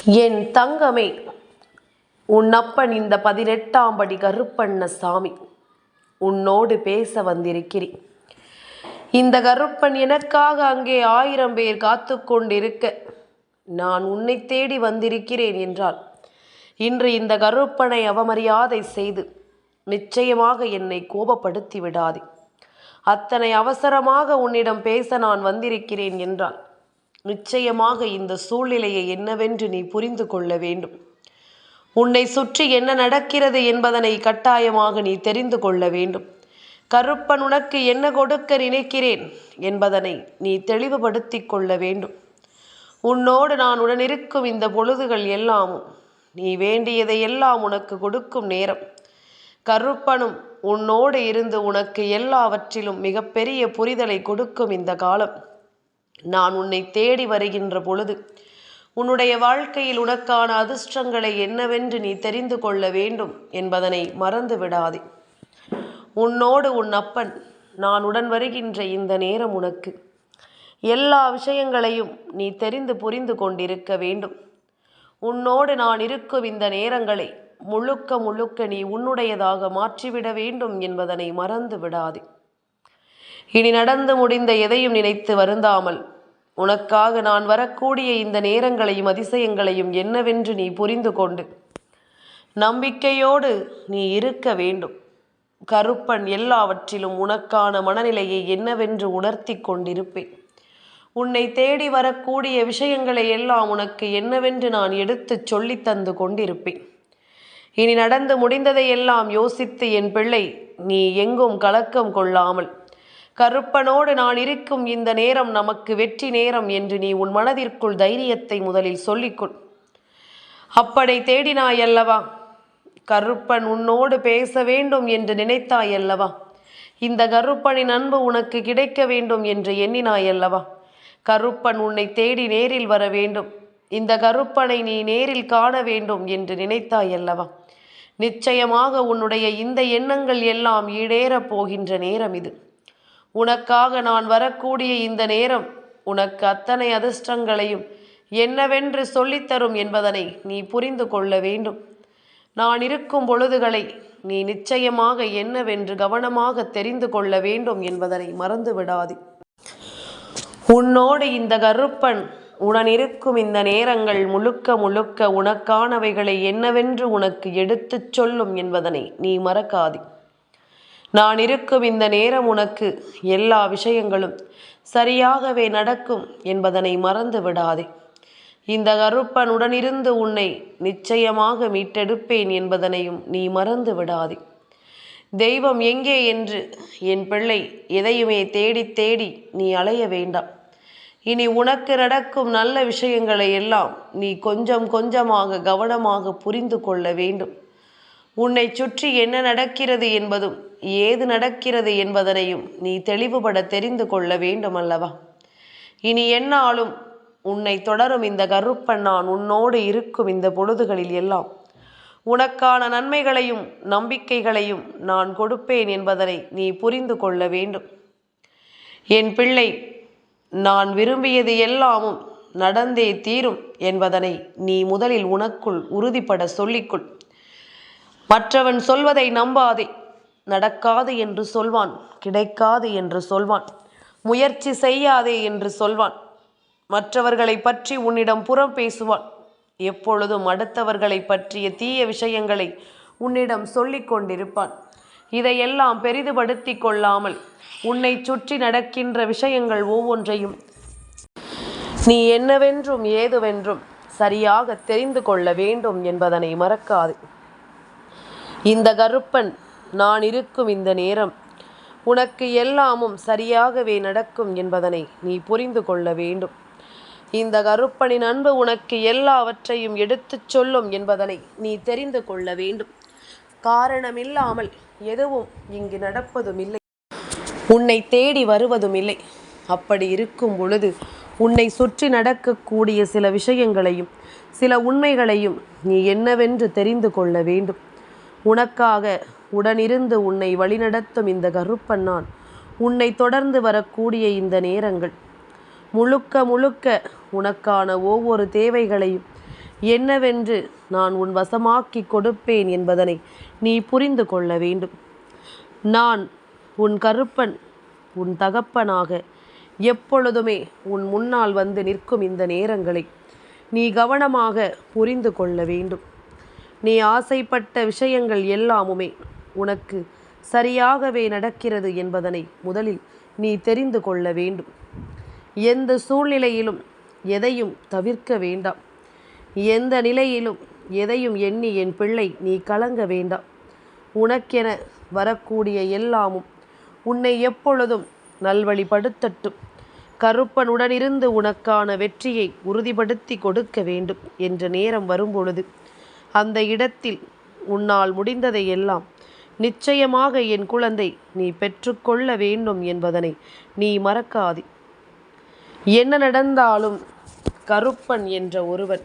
என் தங்கமே, உன் அப்பன் இந்த 18ஆம் படி கருப்பண்ணசாமி உன்னோடு பேச வந்திருக்கிறேன். இந்த கருப்பன் எனக்காக அங்கே 1000 பேர் காத்து கொண்டிருக்க நான் உன்னை தேடி வந்திருக்கிறேன் என்றால், இன்று இந்த கருப்பனை அவமரியாதை செய்து நிச்சயமாக என்னை கோபப்படுத்தி விடாதே. அத்தனை அவசரமாக உன்னிடம் பேச நான் வந்திருக்கிறேன் என்றால், நிச்சயமாக இந்த சூழ்நிலையை என்னவென்று நீ புரிந்து கொள்ள வேண்டும். உன்னை சுற்றி என்ன நடக்கிறது என்பதனை கட்டாயமாக நீ தெரிந்து கொள்ள வேண்டும். கருப்பன் உனக்கு என்ன கொடுக்க நினைக்கிறேன் என்பதனை நீ தெளிவுபடுத்தி கொள்ள வேண்டும். உன்னோடு நான் உடனிருக்கும் இந்த பொழுதுகள் எல்லாமும் நீ வேண்டியதை எல்லாம் உனக்கு கொடுக்கும் நேரம். கருப்பனும் உன்னோடு இருந்து உனக்கு எல்லாவற்றிலும் மிகப்பெரிய புரிதலை கொடுக்கும் இந்த காலம். நான் உன்னை தேடி வருகின்ற பொழுது உன்னுடைய வாழ்க்கையில் உனக்கான அதிர்ஷ்டங்களை என்னவென்று நீ தெரிந்து கொள்ள வேண்டும் என்பதனை மறந்து விடாதே. உன்னோடு உன் அப்பன் நான் உடன் வருகின்ற இந்த நேரம் உனக்கு எல்லா விஷயங்களையும் நீ தெரிந்து புரிந்து கொண்டிருக்க வேண்டும். உன்னோடு நான் இருக்கும் இந்த நேரங்களை முழுக்க முழுக்க நீ உன்னுடையதாக மாற்றிவிட வேண்டும் என்பதனை மறந்து விடாதே. இனி நடந்து முடிந்த எதையும் நினைத்து வருந்தாமல், உனக்காக நான் வரக்கூடிய இந்த நேரங்களையும் அதிசயங்களையும் என்னவென்று நீ புரிந்து கொண்டு நம்பிக்கையோடு நீ இருக்க வேண்டும். கருப்பன் எல்லாவற்றிலும் உனக்கான மனநிலையை என்னவென்று உணர்த்தி கொண்டிருப்பேன். உன்னை தேடி வரக்கூடிய விஷயங்களை எல்லாம் உனக்கு என்னவென்று நான் எடுத்து சொல்லி தந்து கொண்டிருப்பேன். இனி நடந்து முடிந்ததை எல்லாம் யோசித்து என் பிள்ளை, நீ எங்கும் கலக்கம் கொள்ளாமல், கருப்பனோடு நான் இருக்கும் இந்த நேரம் நமக்கு வெற்றி நேரம் என்று நீ உன் மனதிற்குள் தைரியத்தை முதலில் சொல்லிக்கொள். அப்பனை தேடினாயல்லவா? கருப்பன் உன்னோடு பேச வேண்டும் என்று நினைத்தாயல்லவா? இந்த கருப்பனின் அன்பு உனக்கு கிடைக்க வேண்டும் என்று எண்ணினாயல்லவா? கருப்பன் உன்னை தேடி நேரில் வர வேண்டும், இந்த கருப்பனை நீ நேரில் காண வேண்டும் என்று நினைத்தாயல்லவா? நிச்சயமாக உன்னுடைய இந்த எண்ணங்கள் எல்லாம் ஈடேறப் போகின்ற நேரம் இது. உனக்காக நான் வரக்கூடிய இந்த நேரம் உனக்கு அத்தனை அதிர்ஷ்டங்களையும் என்னவென்று சொல்லித்தரும் என்பதனை நீ புரிந்து கொள்ள வேண்டும். நான் இருக்கும் பொழுதுகளை நீ நிச்சயமாக என்னவென்று கவனமாக தெரிந்து கொள்ள வேண்டும் என்பதனை மறந்து விடாதே. உன்னோடு இந்த கருப்பன் உடன் இருக்கும் இந்த நேரங்கள் முழுக்க முழுக்க உனக்கானவைகளை என்னவென்று உனக்கு எடுத்துச் சொல்லும் என்பதனை நீ மறக்காதே. நான் இருக்கும் இந்த நேரம் உனக்கு எல்லா விஷயங்களும் சரியாகவே நடக்கும் என்பதனை மறந்து விடாதே. இந்த கருப்பன் உடனிருந்து உன்னை நிச்சயமாக மீட்டெடுப்பேன் என்பதனையும் நீ மறந்து விடாதே. தெய்வம் எங்கே என்று என் பிள்ளை எதையுமே தேடி தேடி நீ அலைய வேண்டாம். இனி உனக்கு நடக்கும் நல்ல விஷயங்களை எல்லாம் நீ கொஞ்சம் கொஞ்சமாக கவனமாக புரிந்து கொள்ள வேண்டும். உன்னை சுற்றி என்ன நடக்கிறது என்பதும் ஏது நடக்கிறது என்பதனையும் நீ தெளிவுபட தெரிந்து கொள்ள வேண்டும் அல்லவா? இனி என்னாலும் உன்னை தொடரும் இந்த கருப்பன் நான் உன்னோடு இருக்கும் இந்த பொழுதுகளில் எல்லாம் உனக்கான நன்மைகளையும் நம்பிக்கைகளையும் நான் கொடுப்பேன் என்பதனை நீ புரிந்து கொள்ள வேண்டும். என் பிள்ளை, நான் விரும்பியது எல்லாமும் நடந்தே தீரும் என்பதனை நீ முதலில் உனக்குள் உறுதிப்பட சொல்லிக்கொள். மற்றவன் சொல்வதை நம்பாதே. நடக்காது என்று சொல்வான், கிடைக்காது என்று சொல்வான், முயற்சி செய்யாதே என்று சொல்வான், மற்றவர்களை பற்றி உன்னிடம் புறம் பேசுவான், எப்பொழுதும் அடுத்தவர்களை பற்றிய தீய விஷயங்களை உன்னிடம் சொல்லி கொண்டிருப்பான். இதையெல்லாம் பெரிதுபடுத்தி கொள்ளாமல் உன்னை சுற்றி நடக்கின்ற விஷயங்கள் ஒவ்வொன்றையும் நீ என்னவென்றும் ஏதுவென்றும் சரியாக தெரிந்து கொள்ள வேண்டும் என்பதனை மறக்காது. இந்த கருப்பன் நான் இருக்கும் இந்த நேரம் உனக்கு எல்லாமும் சரியாகவே நடக்கும் என்பதனை நீ புரிந்து கொள்ள வேண்டும். இந்த கருப்பனின் அன்பு உனக்கு எல்லாவற்றையும் எடுத்துச் சொல்லும் என்பதனை நீ தெரிந்து கொள்ள வேண்டும். காரணமில்லாமல் எதுவும் இங்கு நடப்பதும் இல்லை, உன்னை தேடி வருவதும் இல்லை. அப்படி இருக்கும் பொழுது உன்னை சுற்றி நடக்கக்கூடிய சில விஷயங்களையும் சில உண்மைகளையும் நீ என்னவென்று தெரிந்து கொள்ள வேண்டும். உனக்காக உடனிருந்து உன்னை வழிநடத்தும் இந்த கருப்பன் நான் உன்னை தொடர்ந்து வரக்கூடிய இந்த நேரங்கள் முழுக்க முழுக்க உனக்கான ஒவ்வொரு தேவைகளையும் என்னவென்று நான் உன் வசமாக்கி கொடுப்பேன் என்பதனை நீ புரிந்து கொள்ள வேண்டும். நான் உன் கருப்பன், உன் தகப்பனாக எப்பொழுதுமே உன் முன்னால் வந்து நிற்கும் இந்த நேரங்களை நீ கவனமாக புரிந்து கொள்ள வேண்டும். நீ ஆசைப்பட்ட விஷயங்கள் எல்லாமுமே உனக்கு சரியாகவே நடக்கிறது என்பதனை முதலில் நீ தெரிந்து கொள்ள வேண்டும். எந்த சூழ்நிலையிலும் எதையும் தவிர்க்க வேண்டாம். எந்த நிலையிலும் எதையும் எண்ணி என் பிள்ளை நீ கலங்க வேண்டாம். உனக்கென வரக்கூடிய எல்லாமும் உன்னை எப்பொழுதும் நல்வழிப்படுத்தட்டும். கருப்பனுடனிருந்து உனக்கான வெற்றியை உறுதிப்படுத்தி கொடுக்க வேண்டும் என்ற நேரம் வரும்பொழுது அந்த இடத்தில் உன்னால் முடிந்ததை எல்லாம் நிச்சயமாக என் குழந்தை நீ பெற்றுக்கொள்ள வேண்டும் என்பதனை நீ மறக்காதே. என்ன நடந்தாலும் கருப்பன் என்ற ஒருவன்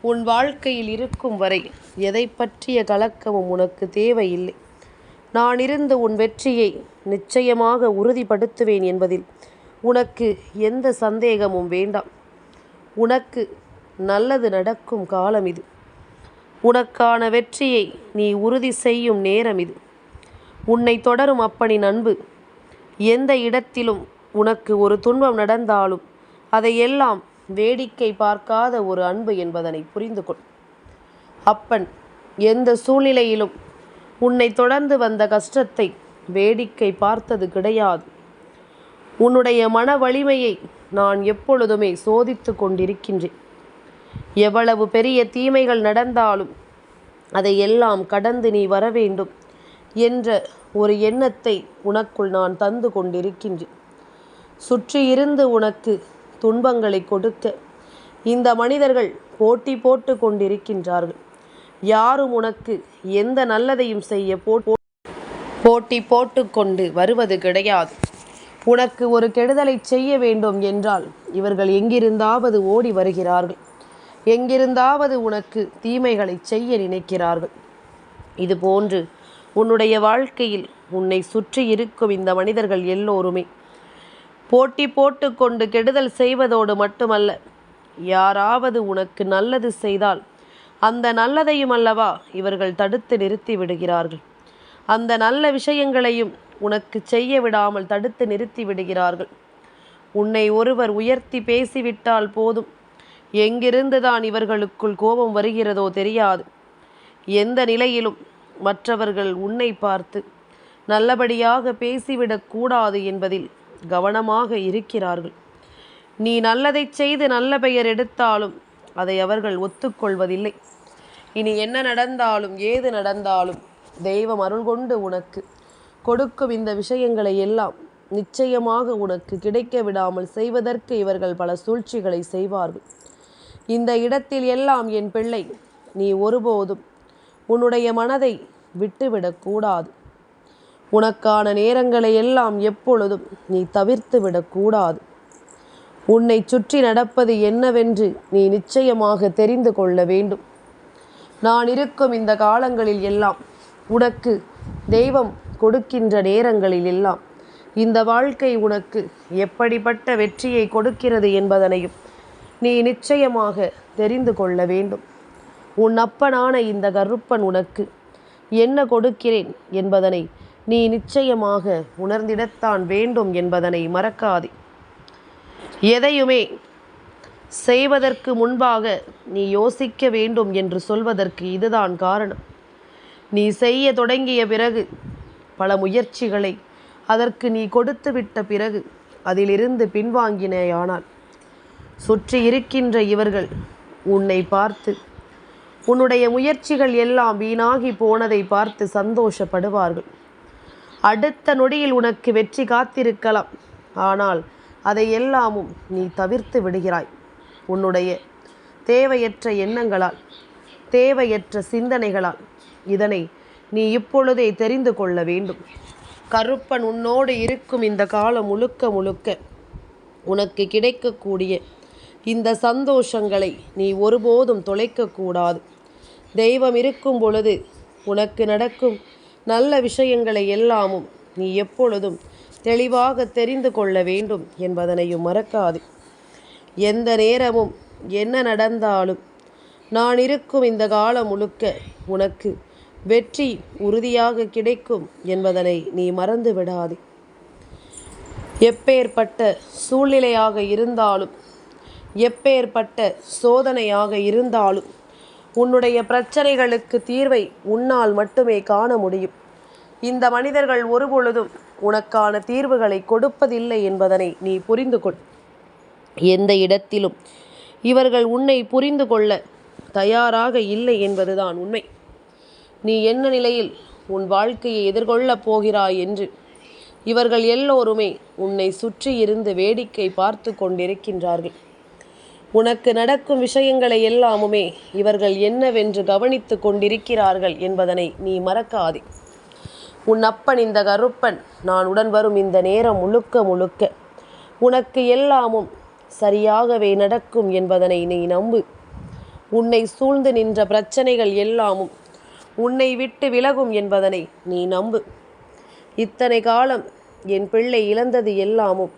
உன் வாழ்க்கையில் இருக்கும் வரை எதை பற்றிய கலக்கமும் உனக்கு தேவையில்லை. நான் இருந்து உன் வெற்றியை நிச்சயமாக உறுதிப்படுத்துவேன் என்பதில் உனக்கு எந்த சந்தேகமும் வேண்டாம். உனக்கு நல்லது நடக்கும் காலம் இது. உனக்கான வெற்றியை நீ உறுதி செய்யும் நேரம் இது. உன்னை தொடரும் அப்பனின் அன்பு எந்த இடத்திலும் உனக்கு ஒரு துன்பம் நடந்தாலும் அதையெல்லாம் வேடிக்கை பார்க்காத ஒரு அன்பு என்பதனை புரிந்து கொள். அப்பன் எந்த சூழ்நிலையிலும் உன்னை தொடர்ந்து வந்த கஷ்டத்தை வேடிக்கை பார்த்தது கிடையாது. உன்னுடைய மன வலிமையை நான் எப்பொழுதுமே சோதித்து கொண்டிருக்கின்றேன். எவ்வளவு பெரிய தீமைகள் நடந்தாலும் அதையெல்லாம் கடந்து நீ வர வேண்டும் என்ற ஒரு எண்ணத்தை உனக்குள் நான் தந்து கொண்டிருக்கின்றேன். சுற்றி இருந்து உனக்கு துன்பங்களை கொடுக்க இந்த மனிதர்கள் போட்டி போட்டு கொண்டிருக்கின்றார்கள். யாரும் உனக்கு எந்த நல்லதையும் செய்ய போட்டி போட்டு கொண்டு வருவது கிடையாது. உனக்கு ஒரு கெடுதலை செய்ய வேண்டும் என்றால் இவர்கள் எங்கிருந்தாவது ஓடி வருகிறார்கள். எங்கிருந்தாவது உனக்கு தீமைகளை செய்ய நினைக்கிறார்கள். இதுபோன்று உன்னுடைய வாழ்க்கையில் உன்னை சுற்றி இருக்கும் இந்த மனிதர்கள் எல்லோருமே போட்டி போட்டு கொண்டு கெடுதல் செய்வதோடு மட்டுமல்ல, யாராவது உனக்கு நல்லது செய்தால் அந்த நல்லதையும் அல்லவா இவர்கள் தடுத்து நிறுத்தி விடுகிறார்கள். அந்த நல்ல விஷயங்களையும் உனக்கு செய்ய விடாமல் தடுத்து நிறுத்தி விடுகிறார்கள். உன்னை ஒருவர் உயர்த்தி பேசிவிட்டால் போதும், எங்கிருந்துதான் இவர்களுக்குள் கோபம் வருகிறதோ தெரியாது. எந்த நிலையிலும் மற்றவர்கள் உன்னை பார்த்து நல்லபடியாக பேசிவிடக்கூடாது என்பதில் கவனமாக இருக்கிறார்கள். நீ நல்லதை செய்து நல்ல பெயர் எடுத்தாலும் அதை அவர்கள் ஒத்துக்கொள்வதில்லை. இனி என்ன நடந்தாலும் ஏது நடந்தாலும் தெய்வம் அருள் கொண்டு உனக்கு கொடுக்கும் இந்த விஷயங்களை எல்லாம் நிச்சயமாக உனக்கு கிடைக்க விடாமல் செய்வதற்கு இவர்கள் பல சூழ்ச்சிகளை செய்வார்கள். இந்த இடத்தில் எல்லாம் என் பிள்ளை நீ ஒருபோதும் உன்னுடைய மனதை விட்டுவிடக்கூடாது. உனக்கான நேரங்களை எல்லாம் எப்பொழுதும் நீ தவிர்த்து விடக்கூடாது. உன்னை சுற்றி நடப்பது என்னவென்று நீ நிச்சயமாக தெரிந்து கொள்ள வேண்டும். நான் இருக்கும் இந்த காலங்களில் எல்லாம் உனக்கு தெய்வம் கொடுக்கின்ற நேரங்களில் எல்லாம் இந்த வாழ்க்கை உனக்கு எப்படிப்பட்ட வெற்றியை கொடுக்கிறது என்பதனையும் நீ நிச்சயமாக தெரிந்து கொள்ள வேண்டும். உன் அப்பனான இந்த கருப்பன் உனக்கு என்ன கொடுக்கிறேன் என்பதனை நீ நிச்சயமாக உணர்ந்திடத்தான் வேண்டும் என்பதனை மறக்காதே. எதையுமே செய்வதற்கு முன்பாக நீ யோசிக்க வேண்டும் என்று சொல்வதற்கு இதுதான் காரணம். நீ செய்ய தொடங்கிய பிறகு பல முயற்சிகளை அதற்கு நீ கொடுத்து விட்ட பிறகு அதிலிருந்து பின்வாங்கினேயானால் சுற்றி இருக்கின்ற இவர்கள் உன்னை பார்த்து உன்னுடைய முயற்சிகள் எல்லாம் வீணாகி போனதை பார்த்து சந்தோஷப்படுவார்கள். அடுத்த நொடியில் உனக்கு வெற்றி காத்திருக்கலாம். ஆனால் அதை எல்லாமும் நீ தவிர்த்து விடுகிறாய். உன்னுடைய தேவையற்ற எண்ணங்களால், தேவையற்ற சிந்தனைகளால். இதனை நீ இப்பொழுதே தெரிந்து கொள்ள வேண்டும். கருப்பன் உன்னோடு இருக்கும் இந்த காலம் முழுக்க முழுக்க உனக்கு கிடைக்கக்கூடிய இந்த சந்தோஷங்களை நீ ஒருபோதும் தொலைக்கக்கூடாது. தெய்வம் இருக்கும் பொழுது உனக்கு நடக்கும் நல்ல விஷயங்களை எல்லாமும் நீ எப்பொழுதும் தெளிவாக தெரிந்து கொள்ள வேண்டும் என்பதனையும் மறக்காது. எந்த நேரமும் என்ன நடந்தாலும் நான் இருக்கும் இந்த காலம் முழுக்க உனக்கு வெற்றி உறுதியாக கிடைக்கும் என்பதனை நீ மறந்து விடாதே. எப்பேற்பட்ட சூழ்நிலையாக இருந்தாலும், எப்பேற்பட்ட சோதனையாக இருந்தாலும், உன்னுடைய பிரச்சனைகளுக்கு தீர்வை உன்னால் மட்டுமே காண முடியும். இந்த மனிதர்கள் ஒருபொழுதும் உனக்கான தீர்வுகளை கொடுப்பதில்லை என்பதனை நீ புரிந்து கொள். எந்த இடத்திலும் இவர்கள் உன்னை புரிந்து கொள்ள தயாராக இல்லை என்பதுதான் உண்மை. நீ என்ன நிலையில் உன் வாழ்க்கையை எதிர்கொள்ளப் போகிறாய் என்று இவர்கள் எல்லோருமே உன்னை சுற்றி இருந்து வேடிக்கை பார்த்து கொண்டிருக்கின்றார்கள். உனக்கு நடக்கும் விஷயங்களை எல்லாமுமே இவர்கள் என்னவென்று கவனித்து கொண்டிருக்கிறார்கள் என்பதனை நீ மறக்காதே. உன் அப்பன் இந்த கருப்பன் நான் உடன் வரும் இந்த நேரம் முழுக்க முழுக்க உனக்கு எல்லாமும் சரியாகவே நடக்கும் என்பதனை நீ நம்பு. உன்னை சூழ்ந்து நின்ற பிரச்சனைகள் எல்லாமும் உன்னை விட்டு விலகும் என்பதனை நீ நம்பு. இத்தனை காலம் என் பிள்ளை இழந்தது எல்லாமும்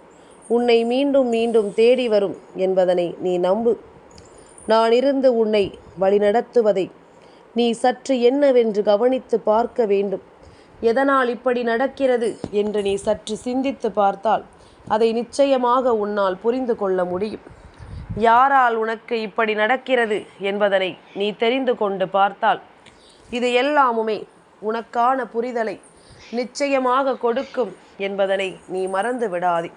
உன்னை மீண்டும் மீண்டும் தேடி வரும் என்பதனை நீ நம்பு. நான் இருந்து உன்னை வழிநடத்துவதை நீ சற்று என்னவென்று கவனித்து பார்க்க வேண்டும். எதனால் இப்படி நடக்கிறது என்று நீ சற்று சிந்தித்து பார்த்தால் அதை நிச்சயமாக உன்னால் புரிந்து கொள்ள முடியும். யாரால் உனக்கு இப்படி நடக்கிறது என்பதனை நீ தெரிந்து கொண்டு பார்த்தால் இது எல்லாமுமே உனக்கான புரிதலை நிச்சயமாக கொடுக்கும் என்பதனை நீ மறந்து விடாதே.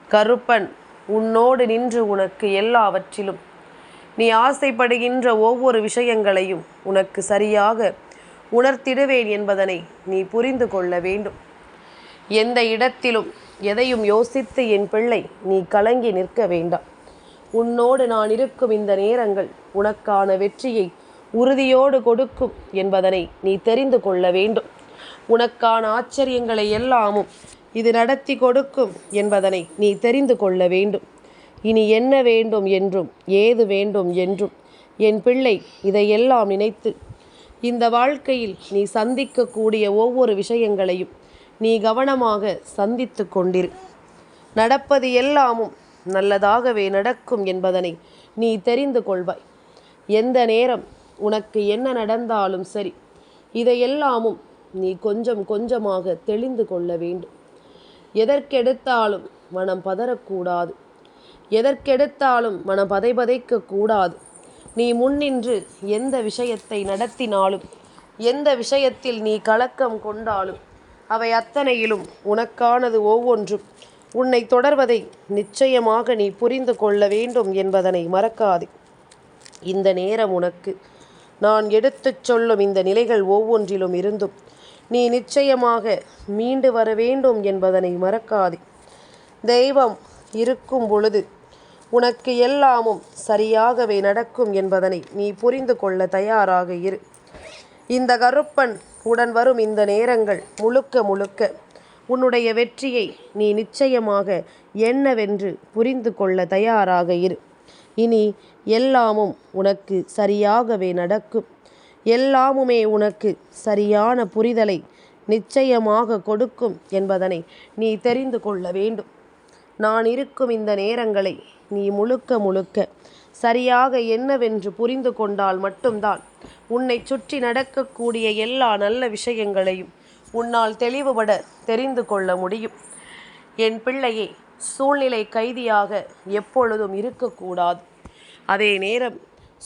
கருப்பன் உன்னோடு நின்று உனக்கு எல்லாவற்றிலும் நீ ஆசைப்படுகின்ற ஒவ்வொரு விஷயங்களையும் உனக்கு சரியாக உணர்த்திடுவேன் என்பதனை நீ புரிந்து கொள்ள வேண்டும். எந்த இடத்திலும் எதையும் யோசித்து என் பிள்ளை நீ கலங்கி நிற்க வேண்டாம். உன்னோடு நான் இருக்கும் இந்த நேரங்கள் உனக்கான வெற்றியை உறுதியோடு கொடுக்கும் என்பதனை நீ தெரிந்து கொள்ள வேண்டும். உனக்கான ஆச்சரியங்களை எல்லாமும் இது நடத்தி கொடுக்கும் என்பதனை நீ தெரிந்து கொள்ள வேண்டும். இனி என்ன வேண்டும் என்றும் ஏது வேண்டும் என்றும் என் பிள்ளை இதையெல்லாம் நினைத்து இந்த வாழ்க்கையில் நீ சந்திக்கக்கூடிய ஒவ்வொரு விஷயங்களையும் நீ கவனமாக சந்தித்து கொண்டிரு. நடப்பது எல்லாமும் நல்லதாகவே நடக்கும் என்பதனை நீ தெரிந்து கொள்வாய். எந்த நேரம் உனக்கு என்ன நடந்தாலும் சரி, இதையெல்லாமும் நீ கொஞ்சம் கொஞ்சமாக தெளிந்து கொள்ள வேண்டும். எதற்கெடுத்தாலும் மனம் பதறக்கூடாது. எதற்கெடுத்தாலும் மனம் பதைக்க கூடாது. நீ முன்னின்று எந்த விஷயத்தை நடத்தினாலும், எந்த விஷயத்தில் நீ கலக்கம் கொண்டாலும் அவை அத்தனையிலும் உனக்கானது ஒவ்வொன்றும் உன்னை தொடர்வதை நிச்சயமாக நீ புரிந்து கொள்ள வேண்டும் என்பதனை மறக்காதே. இந்த நேரம் உனக்கு நான் எடுத்துச் சொல்லும் இந்த நிலைகள் ஒவ்வொன்றிலும் இருந்தும் நீ நிச்சயமாக மீண்டு வர வேண்டும் என்பதனை மறக்காதே. தெய்வம் இருக்கும் பொழுது உனக்கு எல்லாமும் சரியாகவே நடக்கும் என்பதனை நீ புரிந்து கொள்ள தயாராக இரு. இந்த கருப்பன் உடன் வரும் இந்த நேரங்கள் முழுக்க முழுக்க உன்னுடைய வெற்றியை நீ நிச்சயமாக என்னவென்று புரிந்து கொள்ள தயாராக இரு. இனி எல்லாமும் உனக்கு சரியாகவே நடக்கும். எல்லாமுமே உனக்கு சரியான புரிதலை நிச்சயமாக கொடுக்கும் என்பதனை நீ தெரிந்து கொள்ள வேண்டும். நான் இருக்கும் இந்த நேரங்களை நீ முழுக்க முழுக்க சரியாக என்னவென்று புரிந்து கொண்டால் மட்டும்தான் உன்னை சுற்றி நடக்கக்கூடிய எல்லா நல்ல விஷயங்களையும் உன்னால் தெளிவுபட தெரிந்து கொள்ள முடியும். என் பிள்ளையே, சூழ்நிலை கைதியாக எப்பொழுதும் இருக்கக்கூடாது. அதே நேரம்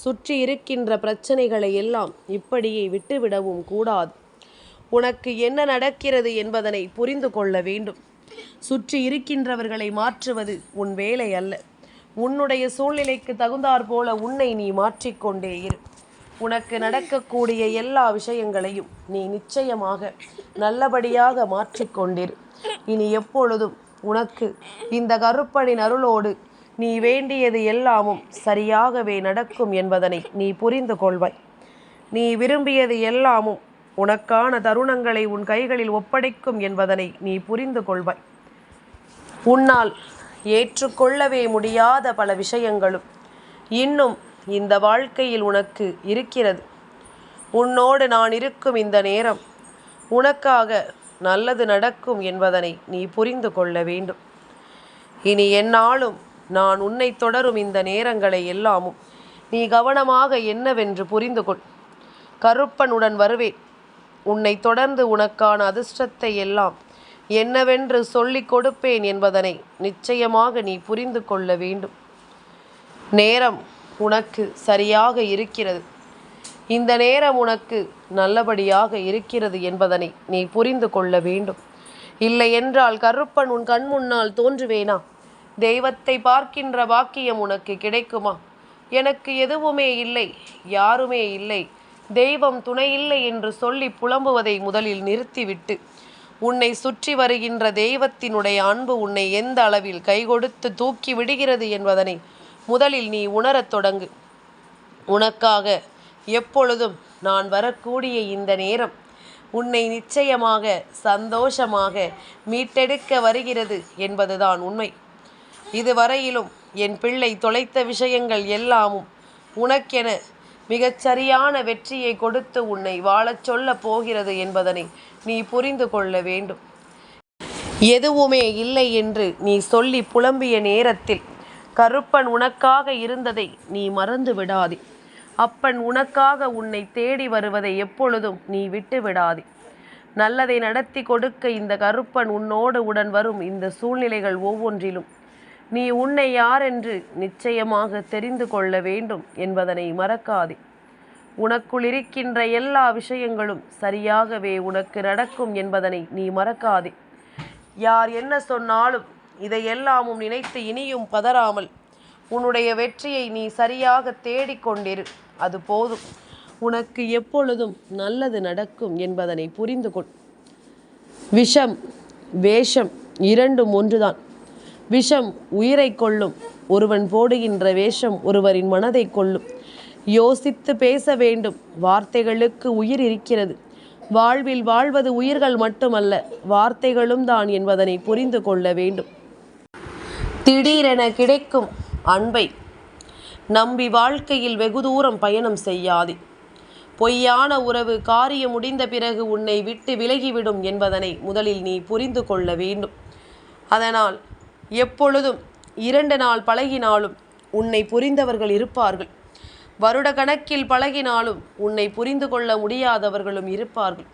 சுற்றி இருக்கின்ற பிரச்சனைகளை எல்லாம் இப்படியே விட்டுவிடவும் கூடாது. உனக்கு என்ன நடக்கிறது என்பதனை புரிந்து கொள்ள வேண்டும். சுற்றி இருக்கின்றவர்களை மாற்றுவது உன் வேலை அல்ல. உன்னுடைய சூழ்நிலைக்கு தகுந்தாற் போல உன்னை நீ மாற்றிக்கொண்டே இரு. உனக்கு நடக்கக்கூடிய எல்லா விஷயங்களையும் நீ நிச்சயமாக நல்லபடியாக மாற்றிக்கொண்டிரு. இனி எப்பொழுதும் உனக்கு இந்த கருப்பனின் அருளோடு நீ வேண்டியது எல்லாமும் சரியாகவே நடக்கும் என்பதனை நீ புரிந்து கொள்வாய். நீ விரும்பியது எல்லாமும் உனக்கான தருணங்களை உன் கைகளில் ஒப்படைக்கும் என்பதனை நீ புரிந்து கொள்வாய். உன்னால் ஏற்றுக்கொள்ளவே முடியாத பல விஷயங்களும் இன்னும் இந்த வாழ்க்கையில் உனக்கு இருக்கிறது. உன்னோடு நான் இருக்கும் இந்த நேரம் உனக்காக நல்லது நடக்கும் என்பதனை நீ புரிந்து கொள்ள வேண்டும். இனி எந்நாளும் நான் உன்னை தொடரும் இந்த நேரங்களை எல்லாமும் நீ கவனமாக என்னவென்று புரிந்து கொள். கருப்பனுடன் வருவேன். உன்னை தொடர்ந்து உனக்கான அதிர்ஷ்டத்தை எல்லாம் என்னவென்று சொல்லிக் கொடுப்பேன் என்பதனை நிச்சயமாக நீ புரிந்து கொள்ள வேண்டும். நேரம் உனக்கு சரியாக இருக்கிறது. இந்த நேரம் உனக்கு நல்லபடியாக இருக்கிறது என்பதனை நீ புரிந்து கொள்ள வேண்டும். இல்லை என்றால் கருப்பன் உன் கண் முன்னால் தோன்றுவேனா? தெய்வத்தை பார்க்கின்ற பாக்கியம் உனக்கு கிடைக்குமா? எனக்கு எதுவுமே இல்லை, யாருமே இல்லை, தெய்வம் துணை இல்லை என்று சொல்லி புலம்புவதை முதலில் நிறுத்திவிட்டு உன்னை சுற்றி வருகின்ற தெய்வத்தினுடைய அன்பு உன்னை எந்த அளவில் கைகொடுத்து தூக்கி விடுகிறது என்பதனை முதலில் நீ உணரத் தொடங்கு. உனக்காக எப்பொழுதும் நான் வரக்கூடிய இந்த நேரம் உன்னை நிச்சயமாக சந்தோஷமாக மீட்டெடுக்க வருகிறது என்பதுதான் உண்மை. இதுவரையிலும் என் பிள்ளை தொலைத்த விஷயங்கள் எல்லாமும் உனக்கென மிகச்சரியான வெற்றியை கொடுத்து உன்னை வாழச் சொல்ல போகிறது என்பதனை நீ புரிந்து கொள்ள வேண்டும். எதுவுமே இல்லை என்று நீ சொல்லி புலம்பிய நேரத்தில் கருப்பன் உனக்காக இருந்ததை நீ மறந்து விடாதே. அப்பன் உனக்காக உன்னை தேடி வருவதை எப்பொழுதும் நீ விட்டு விடாதே. நல்லதை நடத்தி கொடுக்க இந்த கருப்பன் உன்னோடு உடன் வரும் இந்த சூழ்நிலைகள் ஒவ்வொன்றிலும் நீ உன்னை யாரென்று நிச்சயமாக தெரிந்து கொள்ள வேண்டும் என்பதனை மறக்காதே. உனக்குள் இருக்கின்ற எல்லா விஷயங்களும் சரியாகவே உனக்கு நடக்கும் என்பதனை நீ மறக்காதே. யார் என்ன சொன்னாலும் இதையெல்லாமும் நினைத்து இனியும் பதறாமல் உன்னுடைய வெற்றியை நீ சரியாக தேடிக்கொண்டிரு. அது போதும். உனக்கு எப்பொழுதும் நல்லது நடக்கும் என்பதனை புரிந்து கொள். விஷம் வேஷம் இரண்டும் ஒன்றுதான். விஷம் உயிரை கொள்ளும். ஒருவன் போடுகின்ற வேஷம் ஒருவரின் மனதை கொள்ளும். யோசித்து பேச வேண்டும். வார்த்தைகளுக்கு உயிர் இருக்கிறது. வாழ்வில் வாழ்வது உயிர்கள் மட்டுமல்ல, வார்த்தைகளும் தான் என்பதனை புரிந்து கொள்ள வேண்டும். திடீரென கிடைக்கும் அன்பை நம்பி வாழ்க்கையில் வெகு தூரம் பயணம் செய்யாதே. பொய்யான உறவு காரியம் முடிந்த பிறகு உன்னை விட்டு விலகிவிடும் என்பதனை முதலில் நீ புரிந்து கொள்ள வேண்டும். அதனால் எப்பொழுதும் 2 நாள் பழகினாலும் உன்னை புரிந்தவர்கள் இருப்பார்கள். வருட கணக்கில் பழகினாலும் உன்னை புரிந்து கொள்ள முடியாதவர்களும் இருப்பார்கள்.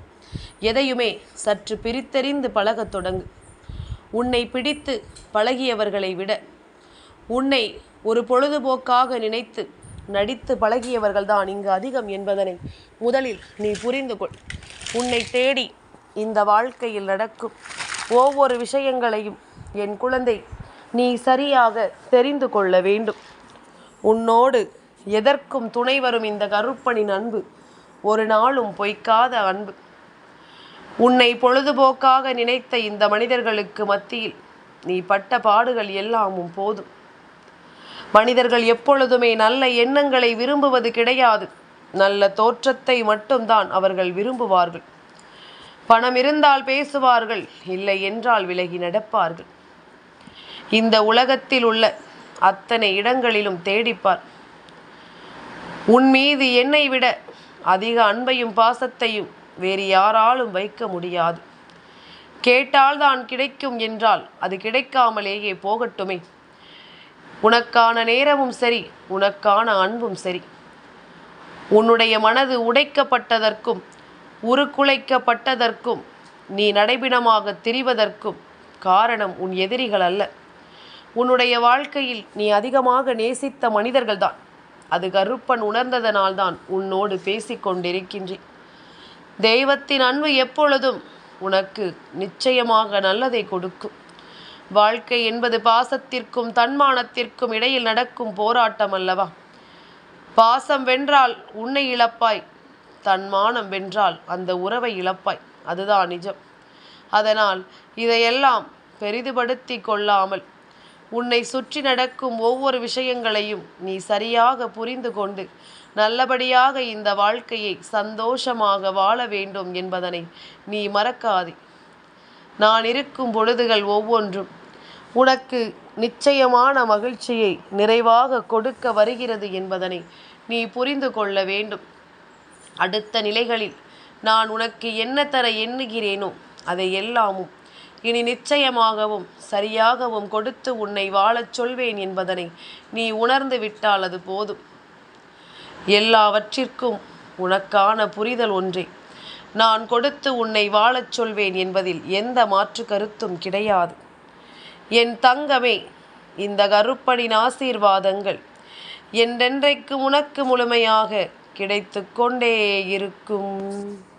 எதையுமே சற்று பிரித்தறிந்து பழகத் தொடங்கு. உன்னை பிடித்து பழகியவர்களை விட உன்னை ஒரு பொழுதுபோக்காக நினைத்து நடித்து பழகியவர்கள்தான் இங்கு அதிகம் என்பதனை முதலில் நீ புரிந்து கொள். உன்னை தேடி இந்த வாழ்க்கையில் நடக்கும் ஒவ்வொரு விஷயங்களையும் என் குழந்தை நீ சரியாக தெரிந்து கொள்ள வேண்டும். உன்னோடு எதற்கும் துணை வரும் இந்த கருப்பனின் அன்பு ஒரு நாளும் பொய்க்காத அன்பு. உன்னை பொழுதுபோக்காக நினைத்த இந்த மனிதர்களுக்கு மத்தியில் நீ பட்ட பாடுகள் எல்லாமும் போதும். மனிதர்கள் எப்பொழுதுமே நல்ல எண்ணங்களை விரும்புவது கிடையாது. நல்ல தோற்றத்தை மட்டும்தான் அவர்கள் விரும்புவார்கள். பணம் இருந்தால் பேசுவார்கள், இல்லை என்றால் விலகி நடப்பார்கள். இந்த உலகத்தில் உள்ள அத்தனை இடங்களிலும் தேடிப்பார். உன் மீது என்னை விட அதிக அன்பையும் பாசத்தையும் வேறு யாராலும் வைக்க முடியாது. கேட்டால்தான் கிடைக்கும் என்றால் அது கிடைக்காமலேயே போகட்டுமே. உனக்கான நேரமும் சரி, உனக்கான அன்பும் சரி. உன்னுடைய மனது உடைக்கப்பட்டதற்கும் உருக்குலைக்கப்பட்டதற்கும் நீ நடைபிணமாக திரிவதற்கும் காரணம் உன் எதிரிகள் அல்ல. உன்னுடைய வாழ்க்கையில் நீ அதிகமாக நேசித்த மனிதர்கள்தான். அது கருப்பன் உணர்ந்ததனால்தான் உன்னோடு பேசிக்கொண்டிருக்கின்றேன். தெய்வத்தின் அன்பு எப்பொழுதும் உனக்கு நிச்சயமாக நல்லதை கொடுக்கும். வாழ்க்கை என்பது பாசத்திற்கும் தன்மானத்திற்கும் இடையில் நடக்கும் போராட்டம் அல்லவா? பாசம் வென்றால் உன்னை இழப்பாய், தன்மானம் வென்றால் அந்த உறவை இழப்பாய். அதுதான் நிஜம். அதனால் இதையெல்லாம் பெரிதுபடுத்தி கொள்ளாமல் உன்னை சுற்றி நடக்கும் ஒவ்வொரு விஷயங்களையும் நீ சரியாக புரிந்து கொண்டு நல்லபடியாக இந்த வாழ்க்கையை சந்தோஷமாக வாழ வேண்டும் என்பதனை நீ மறக்காதே. நான் இருக்கும் பொழுதுகள் ஒவ்வொன்றும் உனக்கு நிச்சயமான மகிழ்ச்சியை நிறைவாக கொடுக்க வருகிறது என்பதனை நீ புரிந்து கொள்ள வேண்டும். அடுத்த நிலைகளில் நான் உனக்கு என்ன தர எண்ணுகிறேனோ அதை எல்லாமும் இனி நிச்சயமாகவும் சரியாகவும் கொடுத்து உன்னை வாழச் சொல்வேன் என்பதனை நீ உணர்ந்து விட்டால் அது போதும். எல்லாவற்றிற்கும் உனக்கான புரிதல் ஒன்றே. நான் கொடுத்து உன்னை வாழச் சொல்வேன் என்பதில் எந்த மாற்று கருத்தும் கிடையாது. என் தங்கமே, இந்த கருப்பனின் ஆசீர்வாதங்கள் என்றென்றைக்கு உனக்கு முழுமையாக கிடைத்து கொண்டே இருக்கும்.